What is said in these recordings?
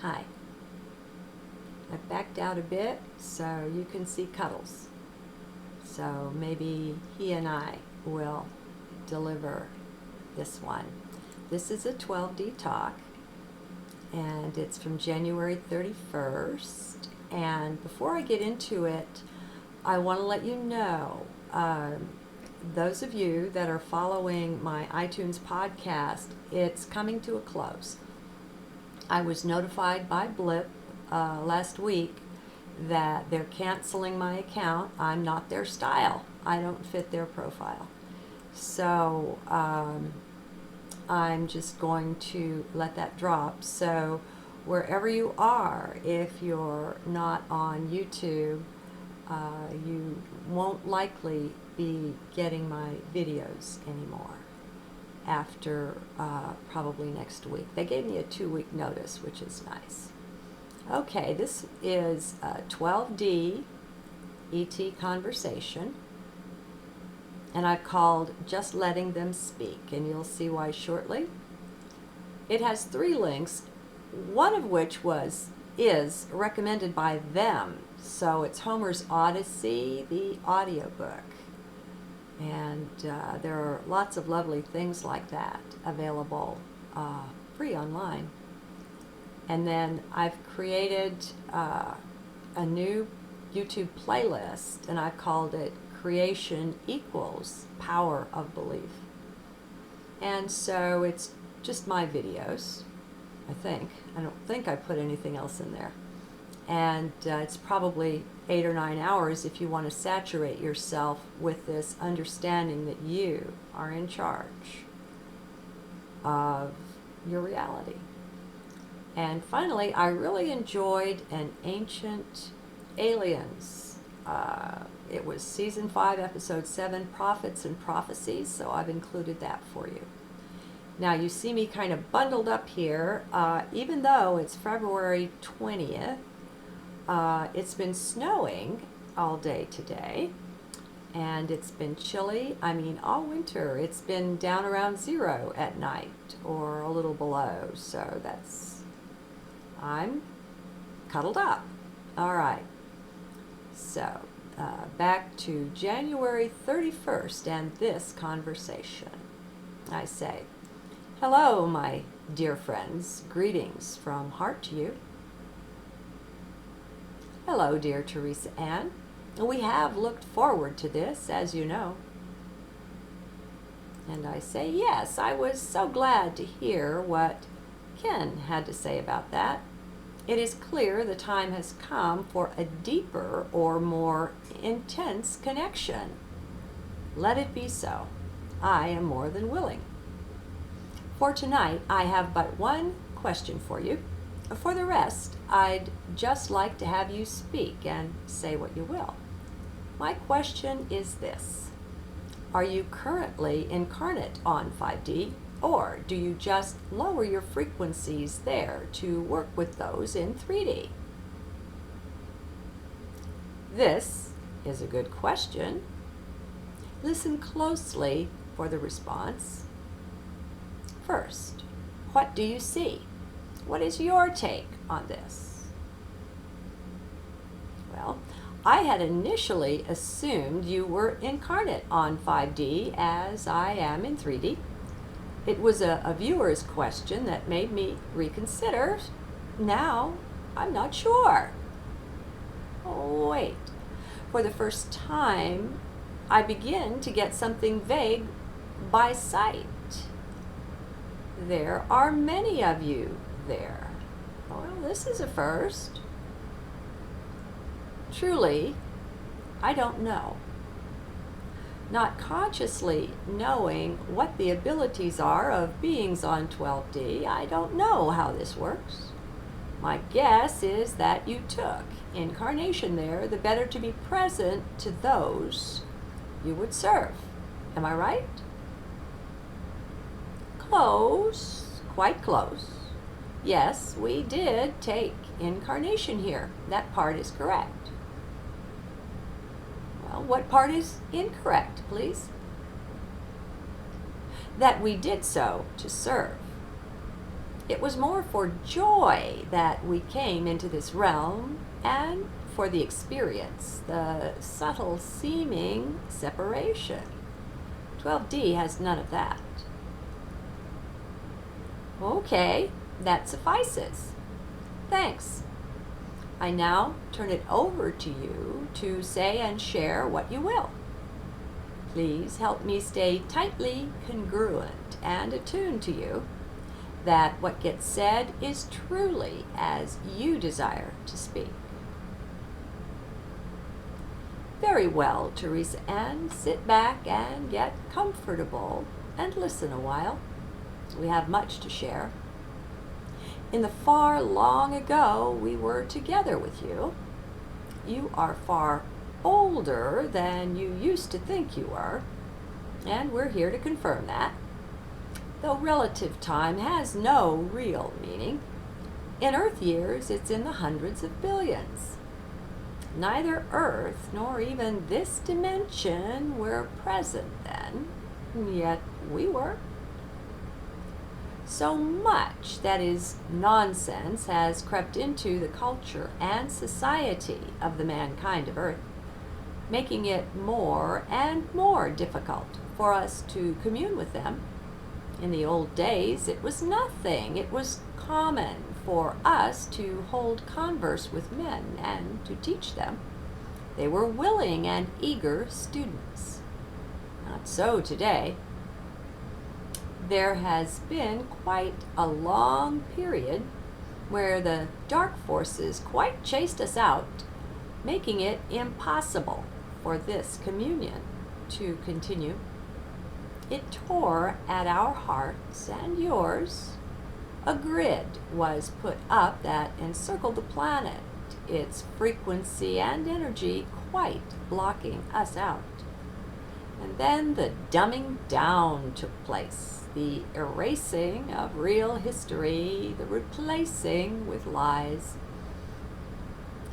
Hi. I backed out a bit so you can see Cuddles. So maybe he and I will deliver this one. This is a 12D talk, and it's from January 31st. And before I get into it, I want to let you know, those of you that are following my iTunes podcast, it's coming to a close. I was notified by Blip last week that they're canceling my account. I'm not their style. I don't fit their profile. So I'm just going to let that drop. So wherever you are, if you're not on YouTube, you won't likely be getting my videos anymore after probably next week. They gave me a 2-week notice, which is nice. Okay, this is a 12D ET conversation, and I've called Just Letting Them Speak, and you'll see why shortly. It has 3 links, one of which is recommended by them. So it's Homer's Odyssey, the audiobook. And there are lots of lovely things like that available free online. And then I've created a new YouTube playlist, and I've called it Creation Equals Power of Belief. And so it's just my videos, I think. I don't think I put anything else in there. And it's probably 8 or 9 hours if you want to saturate yourself with this understanding that you are in charge of your reality. And finally, I really enjoyed An Ancient Aliens. It was season 5, episode 7, Prophets and Prophecies, so I've included that for you. Now, you see me kind of bundled up here, even though it's February 20th. It's been snowing all day today, and it's been chilly. I mean, all winter. It's been down around 0 at night, or a little below, so I'm cuddled up. All right, so back to January 31st and this conversation. I say, hello, my dear friends. Greetings from heart to you. Hello, dear Theresa-Ann. We have looked forward to this, as you know. And I say, yes, I was so glad to hear what Ken had to say about that. It is clear the time has come for a deeper or more intense connection. Let it be so. I am more than willing. For tonight, I have but one question for you. For the rest, I'd just like to have you speak and say what you will. My question is this: are you currently incarnate on 5D, or do you just lower your frequencies there to work with those in 3D? This is a good question. Listen closely for the response. First, what do you see? What is your take on this? Well, I had initially assumed you were incarnate on 5D as I am in 3D. It was a viewer's question that made me reconsider. Now, I'm not sure. Oh, wait. For the first time, I begin to get something vague by sight. There are many of you there. Well, this is a first. Truly, I don't know. Not consciously knowing what the abilities are of beings on 12D, I don't know how this works. My guess is that you took incarnation there the better to be present to those you would serve. Am I right? Close, quite close. Yes, we did take incarnation here. That part is correct. Well, what part is incorrect, please? That we did so to serve. It was more for joy that we came into this realm and for the experience, the subtle seeming separation. 12D has none of that. Okay, that suffices. Thanks. I now turn it over to you to say and share what you will. Please help me stay tightly congruent and attuned to you, that what gets said is truly as you desire to speak. Very well, Theresa-Ann, sit back and get comfortable and listen a while. We have much to share. In the far long ago, we were together with you. You are far older than you used to think you were, and we're here to confirm that. Though relative time has no real meaning, in Earth years it's in the hundreds of billions. Neither Earth nor even this dimension were present then, yet we were. So much that is nonsense has crept into the culture and society of the mankind of Earth, making it more and more difficult for us to commune with them. In the old days, it was nothing. It was common for us to hold converse with men and to teach them. They were willing and eager students. Not so today. There has been quite a long period where the dark forces quite chased us out, making it impossible for this communion to continue. It tore at our hearts and yours. A grid was put up that encircled the planet, its frequency and energy quite blocking us out. And then the dumbing down took place, the erasing of real history, the replacing with lies.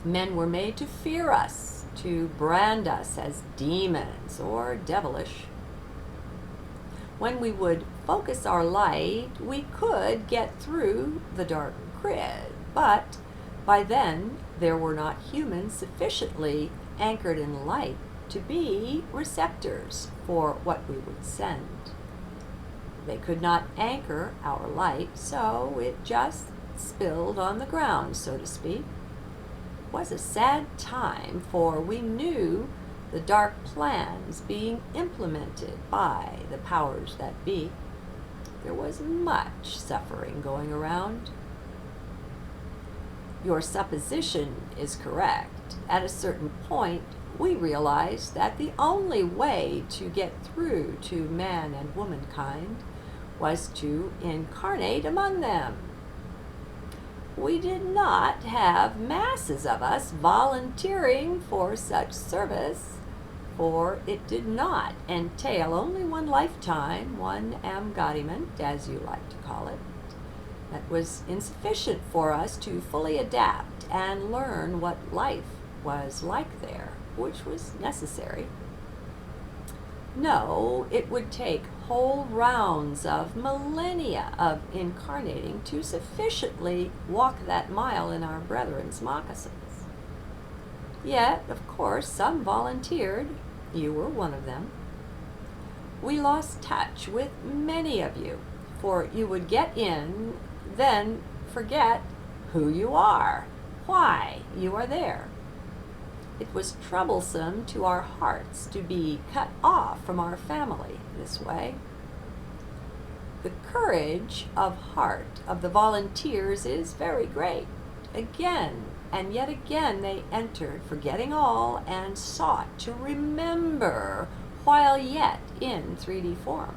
Men were made to fear us, to brand us as demons or devilish. When we would focus our light, we could get through the dark grid, but by then there were not humans sufficiently anchored in light to be receptors for what we would send. They could not anchor our light, so it just spilled on the ground, so to speak. It was a sad time, for we knew the dark plans being implemented by the powers that be. There was much suffering going around. Your supposition is correct. At a certain point, we realized that the only way to get through to man and womankind was to incarnate among them. We did not have masses of us volunteering for such service, for it did not entail only one lifetime, one embodiment, as you like to call it. That was insufficient for us to fully adapt and learn what life was like there, which was necessary. No, it would take whole rounds of millennia of incarnating to sufficiently walk that mile in our brethren's moccasins. Yet, of course, some volunteered. You were one of them. We lost touch with many of you, for you would get in, then forget who you are, why you are there. It was troublesome to our hearts to be cut off from our family this way. The courage of heart of the volunteers is very great. Again and yet again they entered, forgetting all, and sought to remember while yet in 3D form.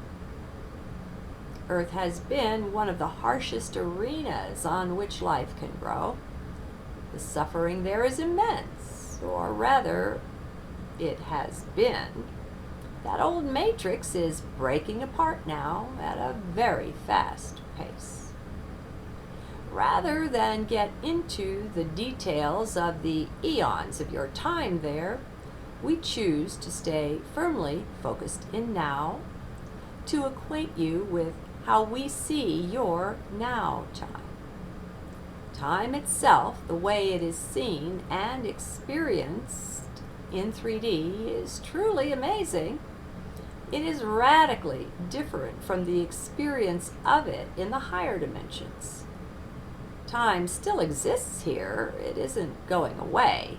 Earth has been one of the harshest arenas on which life can grow. The suffering there is immense, or rather, it has been. That old matrix is breaking apart now at a very fast pace. Rather than get into the details of the eons of your time there, we choose to stay firmly focused in now, to acquaint you with how we see your now time. Time itself, the way it is seen and experienced in 3D, is truly amazing. It is radically different from the experience of it in the higher dimensions. Time still exists here, it isn't going away.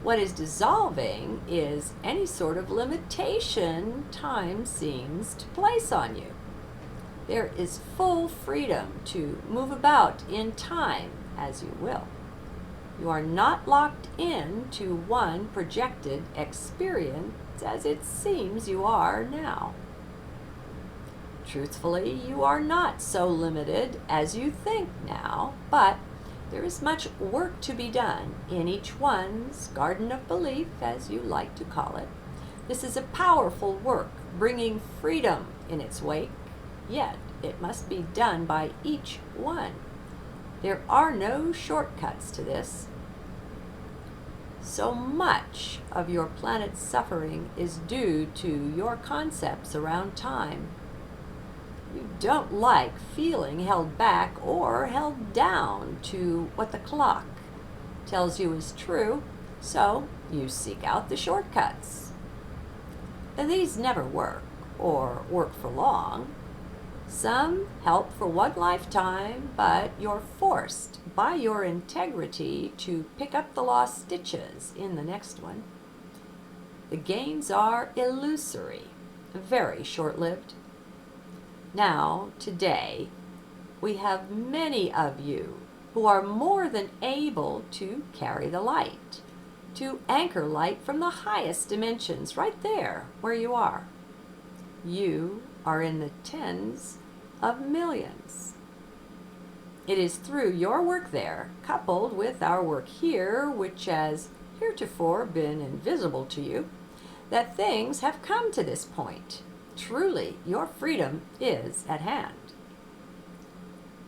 What is dissolving is any sort of limitation time seems to place on you. There is full freedom to move about in time as you will. You are not locked in to one projected experience as it seems you are now. Truthfully, you are not so limited as you think now, but there is much work to be done in each one's garden of belief, as you like to call it. This is a powerful work, bringing freedom in its wake, yet it must be done by each one. There are no shortcuts to this. So much of your planet's suffering is due to your concepts around time. You don't like feeling held back or held down to what the clock tells you is true, so you seek out the shortcuts. And these never work, or work for long. Some help for one lifetime, but you're forced by your integrity to pick up the lost stitches in the next one. The gains are illusory, very short-lived. Now, today, we have many of you who are more than able to carry the light, to anchor light from the highest dimensions right there where you are. You are in the tens of millions. It is through your work there, coupled with our work here, which has heretofore been invisible to you, that things have come to this point. Truly, your freedom is at hand.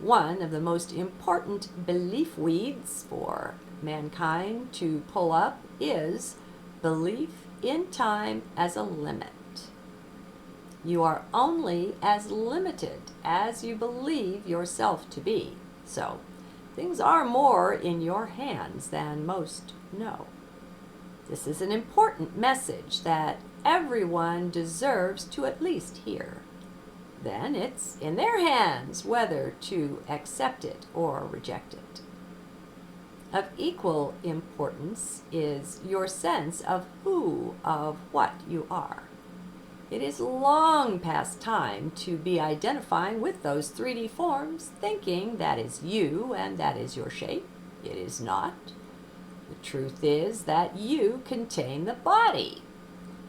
One of the most important belief weeds for mankind to pull up is belief in time as a limit. You are only as limited as you believe yourself to be, so things are more in your hands than most know. This is an important message that everyone deserves to at least hear. Then it's in their hands whether to accept it or reject it. Of equal importance is your sense of who, of what you are. It is long past time to be identifying with those 3D forms, thinking that is you and that is your shape. It is not. The truth is that you contain the body.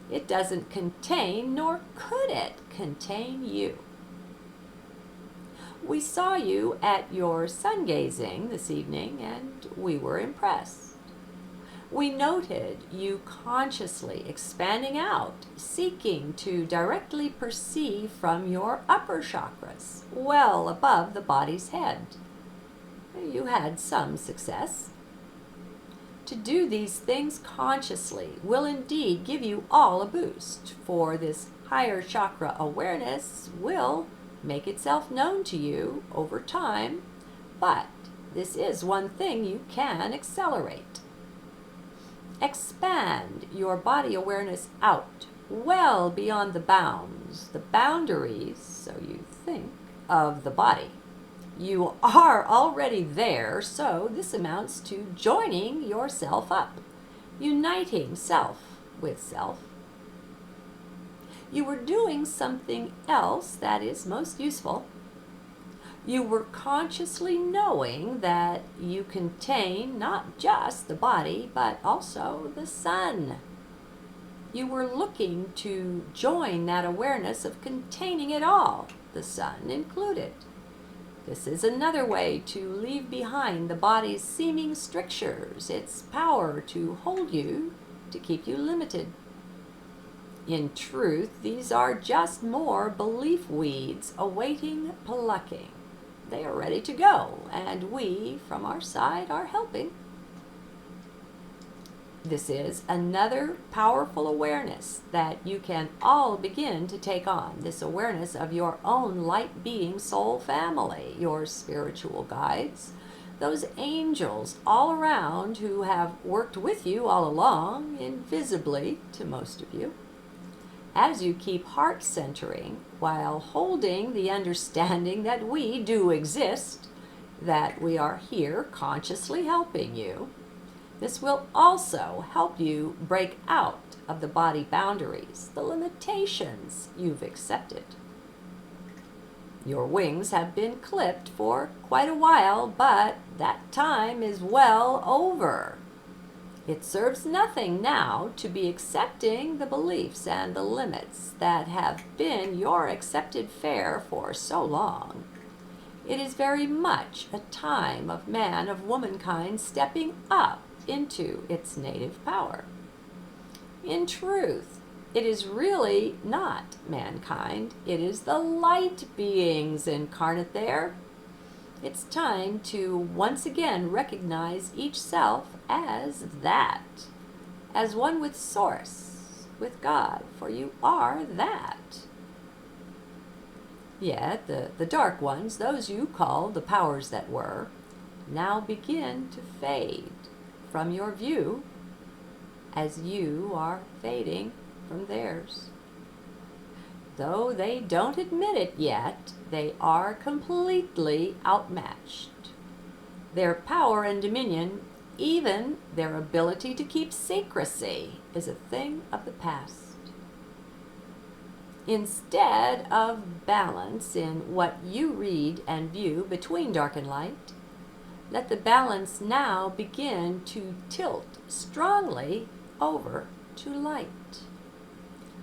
It doesn't contain, nor could it contain you. We saw you at your sun gazing this evening, and we were impressed. We noted you consciously expanding out, seeking to directly perceive from your upper chakras, well above the body's head. You had some success. To do these things consciously will indeed give you all a boost, for this higher chakra awareness will make itself known to you over time, but this is one thing you can accelerate. Expand your body awareness out, well beyond the bounds, the boundaries, so you think, of the body. You are already there, so this amounts to joining yourself up, uniting self with self. You were doing something else that is most useful. You were consciously knowing that you contain not just the body, but also the sun. You were looking to join that awareness of containing it all, the sun included. This is another way to leave behind the body's seeming strictures, its power to hold you, to keep you limited. In truth, these are just more belief weeds awaiting plucking. They are ready to go, and we, from our side, are helping. This is another powerful awareness that you can all begin to take on. This awareness of your own light being soul family, your spiritual guides, those angels all around who have worked with you all along, invisibly to most of you. As you keep heart centering while holding the understanding that we do exist, that we are here consciously helping you, this will also help you break out of the body boundaries, the limitations you've accepted. Your wings have been clipped for quite a while, but that time is well over. It serves nothing now to be accepting the beliefs and the limits that have been your accepted fare for so long. It is very much a time of man, of womankind stepping up into its native power. In truth, it is really not mankind. It is the light beings incarnate there. It's time to once again recognize each self as that, as one with Source, with God, for you are that. Yet the dark ones, those you call the powers that were, now begin to fade from your view as you are fading from theirs. Though they don't admit it yet, they are completely outmatched. Their power and dominion, even their ability to keep secrecy, is a thing of the past. Instead of balance in what you read and view between dark and light, let the balance now begin to tilt strongly over to light.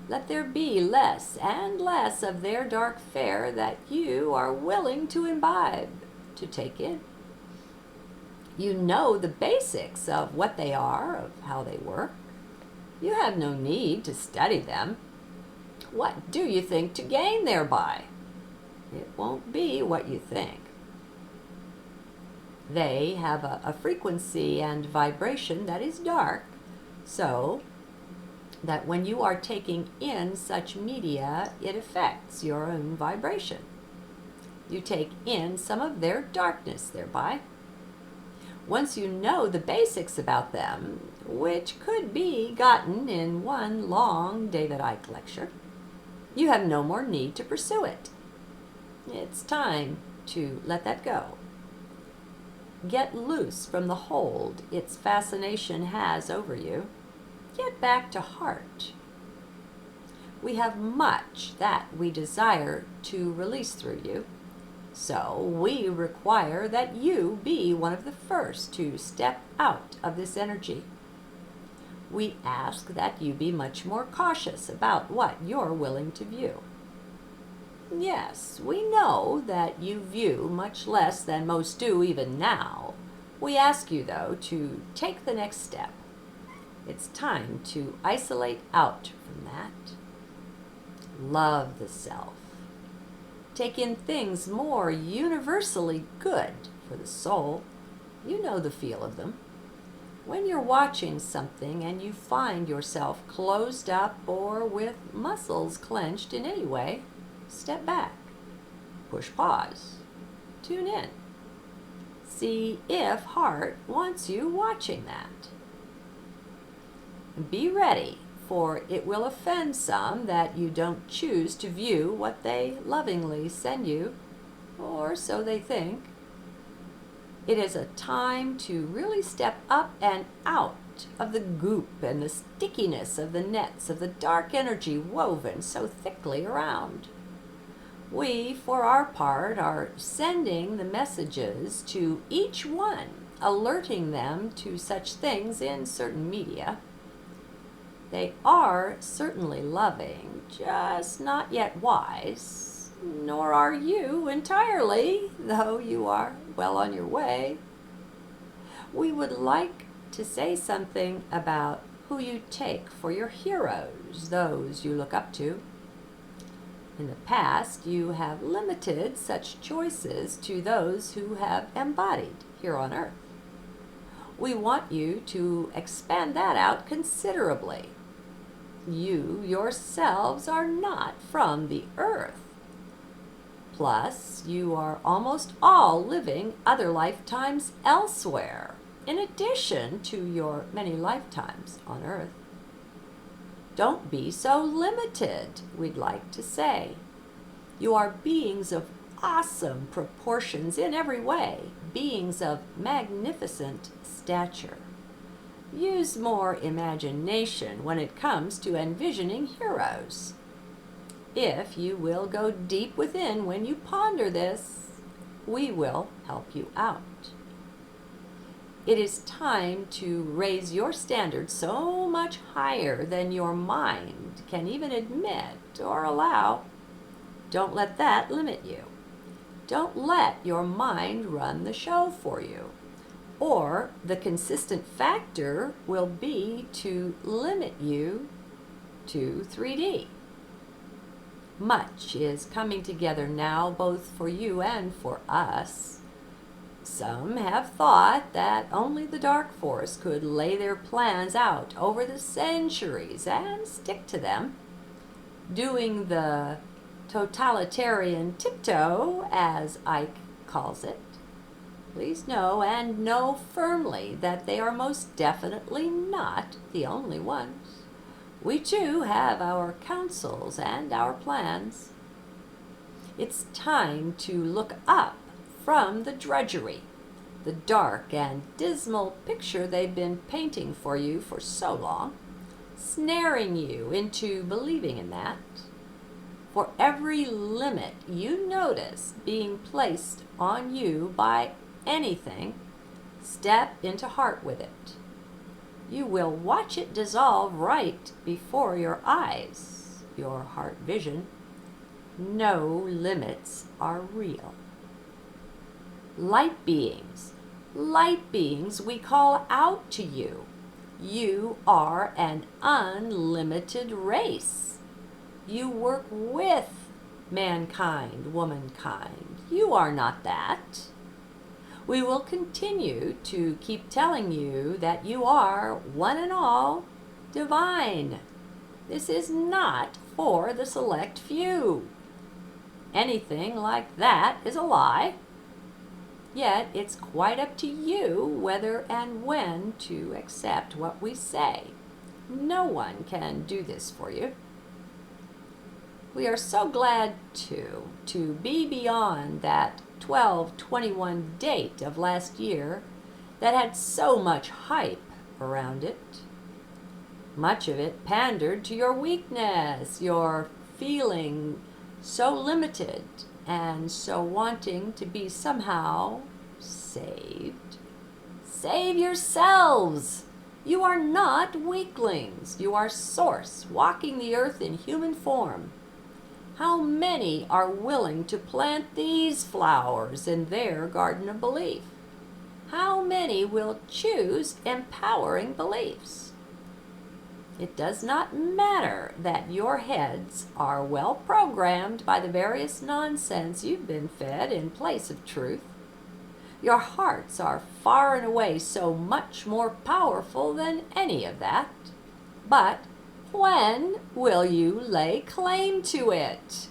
Let there be less and less of their dark fare that you are willing to imbibe, to take in. You know the basics of what they are, of how they work. You have no need to study them. What do you think to gain thereby? It won't be what you think. They have a frequency and vibration that is dark, so that when you are taking in such media, it affects your own vibration. You take in some of their darkness thereby. Once you know the basics about them, which could be gotten in one long David Icke lecture, you have no more need to pursue it. It's time to let that go. Get loose from the hold its fascination has over you. Get back to heart. We have much that we desire to release through you, so we require that you be one of the first to step out of this energy. We ask that you be much more cautious about what you're willing to view. Yes, we know that you view much less than most do even now. We ask you, though, to take the next step. It's time to isolate out from that. Love the self. Take in things more universally good for the soul. You know the feel of them. When you're watching something and you find yourself closed up or with muscles clenched in any way, step back, push pause, tune in. See if heart wants you watching that. Be ready, for it will offend some that you don't choose to view what they lovingly send you, or so they think. It is a time to really step up and out of the goop and the stickiness of the nets of the dark energy woven so thickly around. We, for our part, are sending the messages to each one, alerting them to such things in certain media. They are certainly loving, just not yet wise, nor are you entirely, though you are well on your way. We would like to say something about who you take for your heroes, those you look up to. In the past, you have limited such choices to those who have embodied here on earth. We want you to expand that out considerably. You yourselves are not from the earth. Plus, you are almost all living other lifetimes elsewhere, in addition to your many lifetimes on earth. Don't be so limited, we'd like to say. You are beings of awesome proportions in every way, beings of magnificent stature. Use more imagination when it comes to envisioning heroes. If you will go deep within when you ponder this, we will help you out. It is time to raise your standards so much higher than your mind can even admit or allow. Don't let that limit you. Don't let your mind run the show for you. Or the consistent factor will be to limit you to 3D. Much is coming together now, both for you and for us. Some have thought that only the Dark Force could lay their plans out over the centuries and stick to them, doing the totalitarian tiptoe, as Ike calls it. Please know and know firmly that they are most definitely not the only ones. We too have our counsels and our plans. It's time to look up from the drudgery, the dark and dismal picture they've been painting for you for so long, snaring you into believing in that. For every limit you notice being placed on you by anything, step into heart with it. You will watch it dissolve right before your eyes, your heart vision. No limits are real. Light beings, we call out to you. You are an unlimited race. You work with mankind, womankind. You are not that. We will continue to keep telling you that you are, one and all, divine. This is not for the select few. Anything like that is a lie. Yet it's quite up to you whether and when to accept what we say. No one can do this for you. We are so glad to be beyond that 12/21 date of last year that had so much hype around it. Much of it pandered to your weakness, your feeling so limited and so wanting to be somehow saved. Save yourselves! You are not weaklings. You are Source, walking the earth in human form. How many are willing to plant these flowers in their garden of belief? How many will choose empowering beliefs? It does not matter that your heads are well programmed by the various nonsense you've been fed in place of truth. Your hearts are far and away so much more powerful than any of that. But when will you lay claim to it?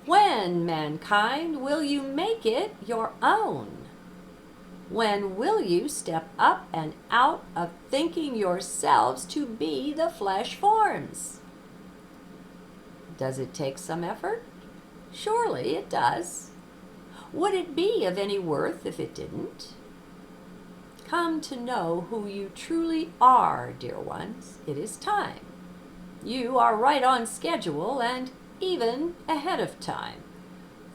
When, mankind, will you make it your own? When will you step up and out of thinking yourselves to be the flesh forms? Does it take some effort? Surely it does. Would it be of any worth if it didn't? Come to know who you truly are, dear ones. It is time. You are right on schedule and even ahead of time.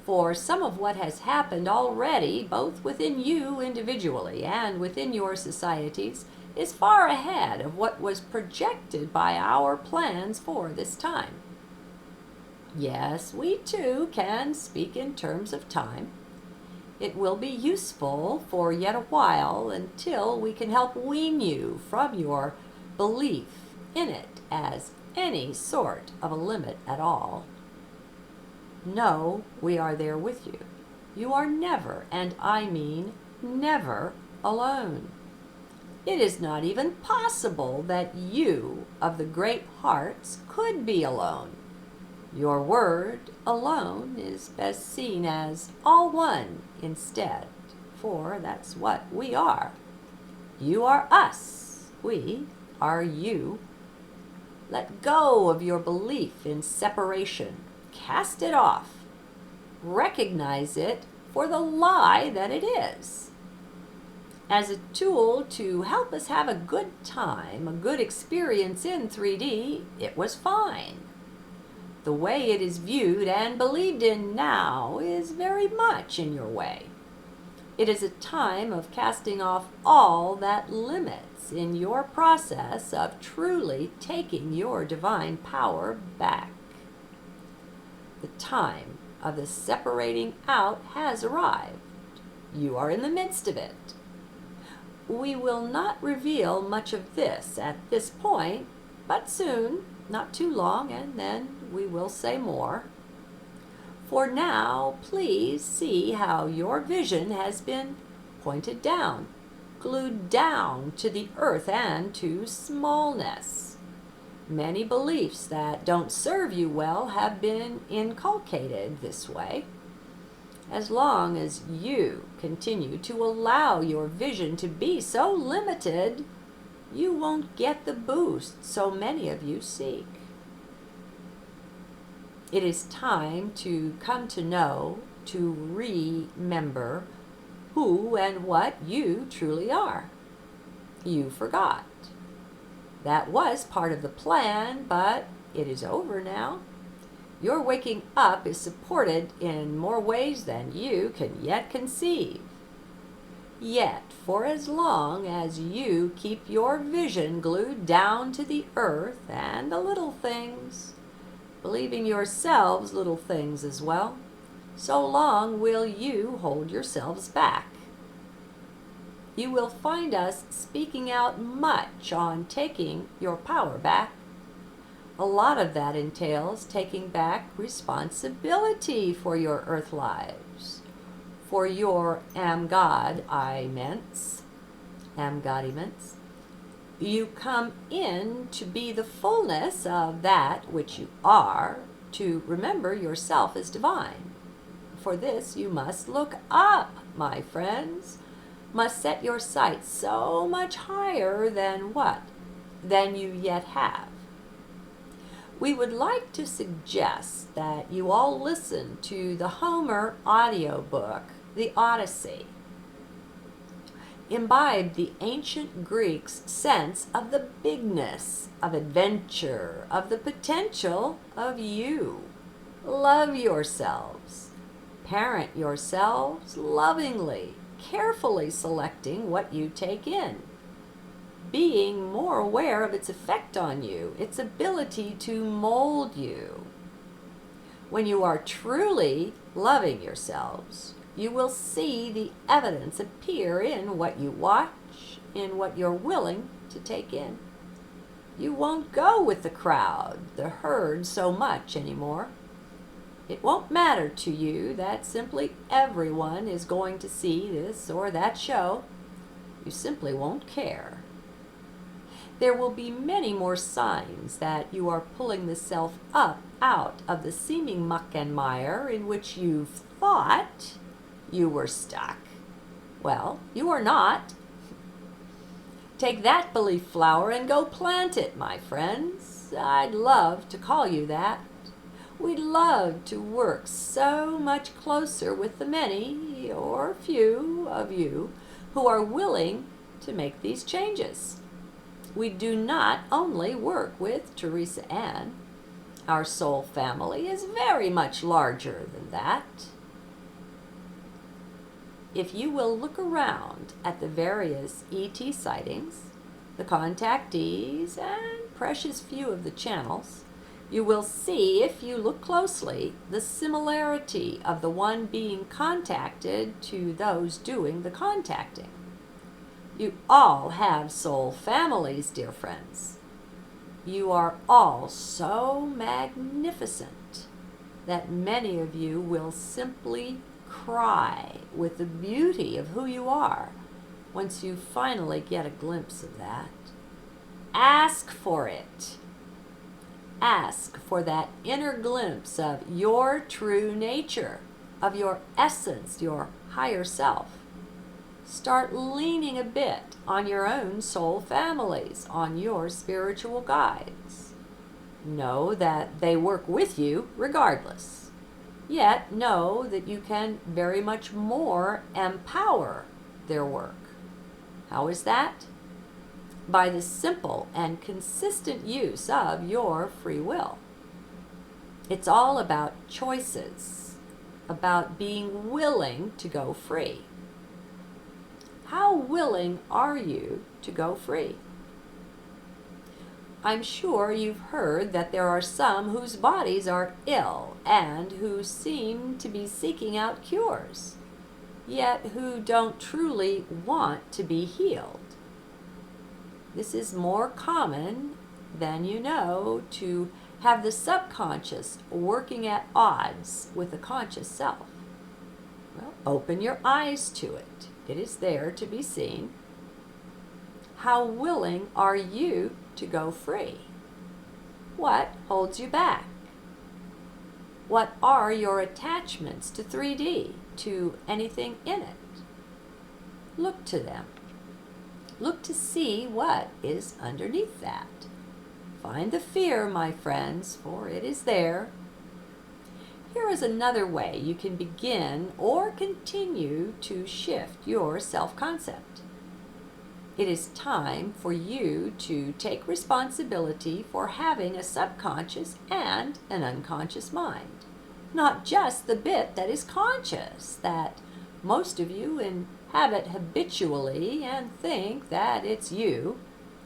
For some of what has happened already, both within you individually and within your societies, is far ahead of what was projected by our plans for this time. Yes, we too can speak in terms of time. It will be useful for yet a while until we can help wean you from your belief in it as any sort of a limit at all. No, we are there with you. You are never, and I mean never, alone. It is not even possible that you of the great hearts could be alone. Your word alone is best seen as all one instead, for that's what we are. You are us, we are you. Let go of your belief in separation. Cast it off. Recognize it for the lie that it is. As a tool to help us have a good time, a good experience in 3D, it was fine. The way it is viewed and believed in now is very much in your way. It is a time of casting off all that limits in your process of truly taking your divine power back. The time of the separating out has arrived. You are in the midst of it. We will not reveal much of this at this point, but soon, not too long, and then we will say more. For now, please see how your vision has been pointed down, glued down to the earth and to smallness. Many beliefs that don't serve you well have been inculcated this way. As long as you continue to allow your vision to be so limited, you won't get the boost so many of you seek. It is time to come to know, to remember who and what you truly are. You forgot. That was part of the plan, but it is over now. Your waking up is supported in more ways than you can yet conceive. Yet, for as long as you keep your vision glued down to the earth and the little things, believing yourselves little things as well, so long will you hold yourselves back. You will find us speaking out much on taking your power back. A lot of that entails taking back responsibility for your earth lives, for your am-God-iments. You come in to be the fullness of that which you are, to remember yourself as divine. For this you must look up, my friends, must set your sights so much higher than what? Than you yet have. We would like to suggest that you all listen to the Homer audiobook, the Odyssey. Imbibe the ancient Greeks' sense of the bigness, of adventure, of the potential of you. Love yourselves. Parent yourselves lovingly, carefully selecting what you take in. Being more aware of its effect on you, its ability to mold you. When you are truly loving yourselves, you will see the evidence appear in what you watch, in what you're willing to take in. You won't go with the crowd, the herd so much anymore. It won't matter to you that simply everyone is going to see this or that show. You simply won't care. There will be many more signs that you are pulling the self up out of the seeming muck and mire in which you've thought you were stuck. Well, you are not. Take that belief flower and go plant it, my friends. I'd love to call you that. We'd love to work so much closer with the many or few of you who are willing to make these changes. We do not only work with Theresa-Ann. Our soul family is very much larger than that. If you will look around at the various ET sightings, the contactees, and precious few of the channels, you will see, if you look closely, the similarity of the one being contacted to those doing the contacting. You all have soul families, dear friends. You are all so magnificent that many of you will simply cry with the beauty of who you are once you finally get a glimpse of that, ask for it. Ask for that inner glimpse of your true nature, of your essence, your higher self. Start leaning a bit on your own soul families, on your spiritual guides. Know that they work with you regardless. Yet know that you can very much more empower their work. How is that? By the simple and consistent use of your free will. It's all about choices, about being willing to go free. How willing are you to go free? I'm sure you've heard that there are some whose bodies are ill and who seem to be seeking out cures, yet who don't truly want to be healed. This is more common than you know, to have the subconscious working at odds with the conscious self. Well, open your eyes to it. It is there to be seen. How willing are you to go free? What holds you back? What are your attachments to 3D, to anything in it? Look to them. Look to see what is underneath that. Find the fear, my friends, for it is there. Here is another way you can begin or continue to shift your self-concept. It is time for you to take responsibility for having a subconscious and an unconscious mind. Not just the bit that is conscious, that most of you inhabit habitually and think that it's you.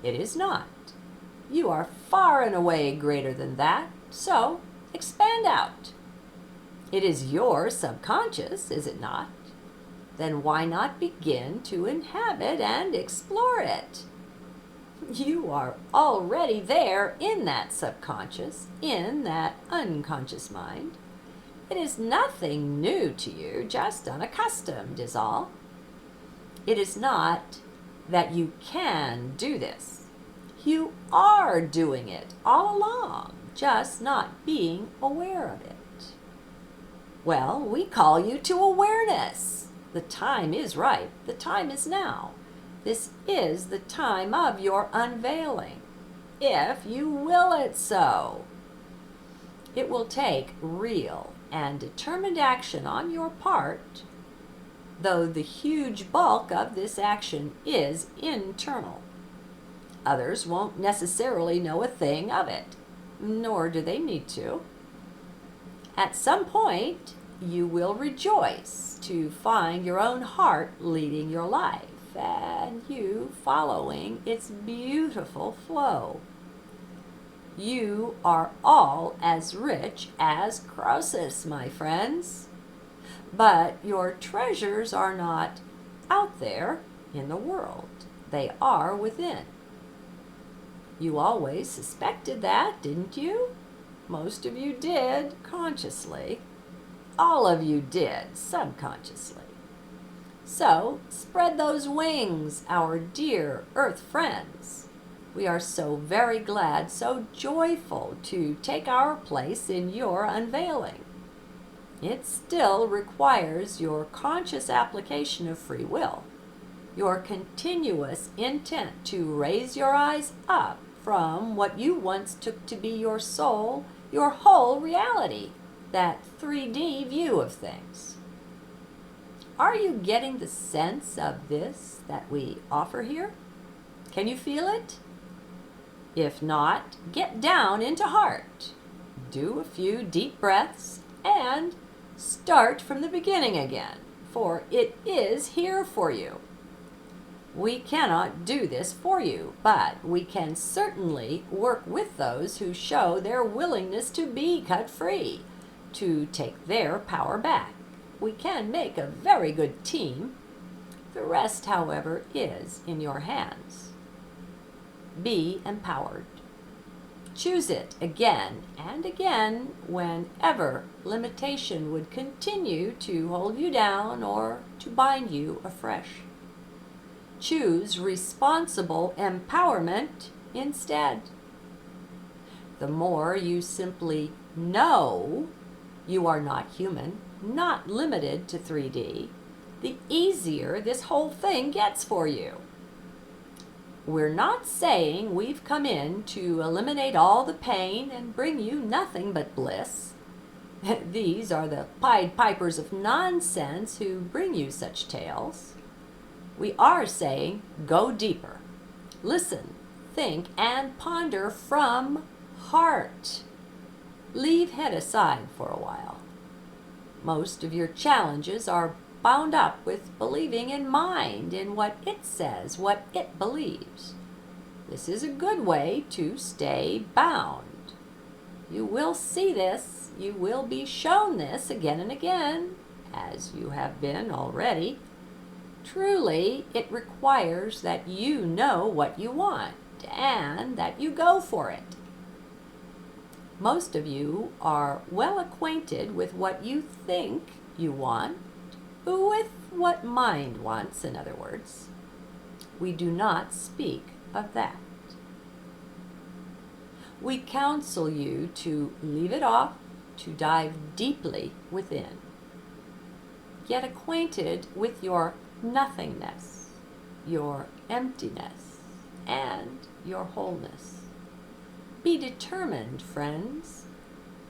It is not. You are far and away greater than that, so expand out. It is your subconscious, is it not? Then why not begin to inhabit and explore it? You are already there in that subconscious, in that unconscious mind. It is nothing new to you, just unaccustomed is all. It is not that you can do this. You are doing it all along, just not being aware of it. Well, we call you to awareness. The time is right. The time is now. This is the time of your unveiling, if you will it so. It will take real and determined action on your part, though the huge bulk of this action is internal. Others won't necessarily know a thing of it, nor do they need to. At some point, you will rejoice to find your own heart leading your life and you following its beautiful flow. You are all as rich as Croesus, my friends. But your treasures are not out there in the world. They are within. You always suspected that, didn't you? Most of you did, consciously. All of you did, subconsciously. So, spread those wings, our dear Earth friends. We are so very glad, so joyful to take our place in your unveiling. It still requires your conscious application of free will, your continuous intent to raise your eyes up from what you once took to be your soul, your whole reality, that 3D view of things. Are you getting the sense of this that we offer here? Can you feel it? If not, get down into heart. Do a few deep breaths and start from the beginning again, for it is here for you. We cannot do this for you, but we can certainly work with those who show their willingness to be cut free, to take their power back. We can make a very good team. The rest, however, is in your hands. Be empowered. Choose it again and again whenever limitation would continue to hold you down or to bind you afresh. Choose responsible empowerment instead. The more you simply know you are not human, not limited to 3D, the easier this whole thing gets for you. We're not saying we've come in to eliminate all the pain and bring you nothing but bliss. These are the Pied Pipers of nonsense who bring you such tales. We are saying go deeper. Listen, think, and ponder from heart. Leave head aside for a while. Most of your challenges are bound up with believing in mind, in what it says, what it believes. This is a good way to stay bound. You will see this, you will be shown this again and again, as you have been already. Truly, it requires that you know what you want and that you go for it. Most of you are well acquainted with what you think you want, with what mind wants, in other words. We do not speak of that. We counsel you to leave it off, to dive deeply within. Get acquainted with your nothingness, your emptiness, and your wholeness. Be determined, friends.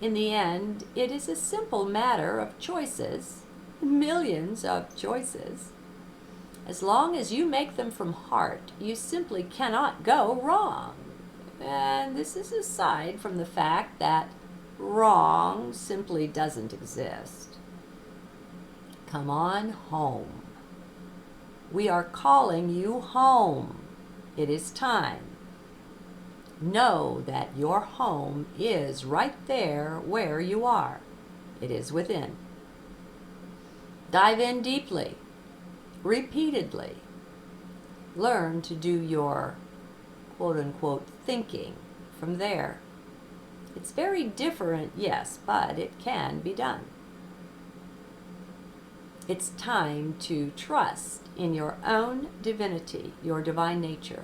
In the end, it is a simple matter of choices, millions of choices. As long as you make them from heart, you simply cannot go wrong. And this is aside from the fact that wrong simply doesn't exist. Come on home. We are calling you home. It is time. Know that your home is right there where you are. It is within. Dive in deeply, repeatedly. Learn to do your quote-unquote thinking from there. It's very different, yes, but it can be done. It's time to trust in your own divinity, your divine nature.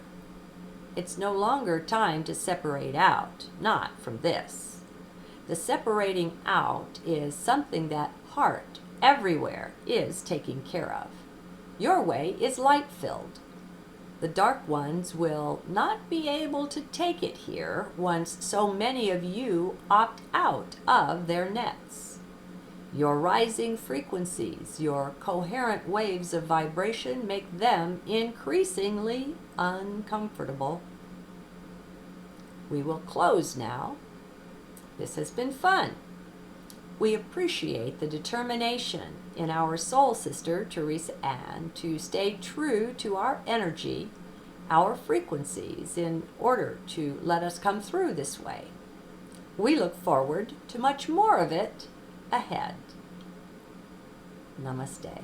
It's no longer time to separate out, not from this. The separating out is something that heart everywhere is taking care of. Your way is light-filled. The dark ones will not be able to take it here once so many of you opt out of their nets. Your rising frequencies, your coherent waves of vibration make them increasingly uncomfortable. We will close now. This has been fun. We appreciate the determination in our soul sister, Theresa-Ann, to stay true to our energy, our frequencies, in order to let us come through this way. We look forward to much more of it ahead. Namaste.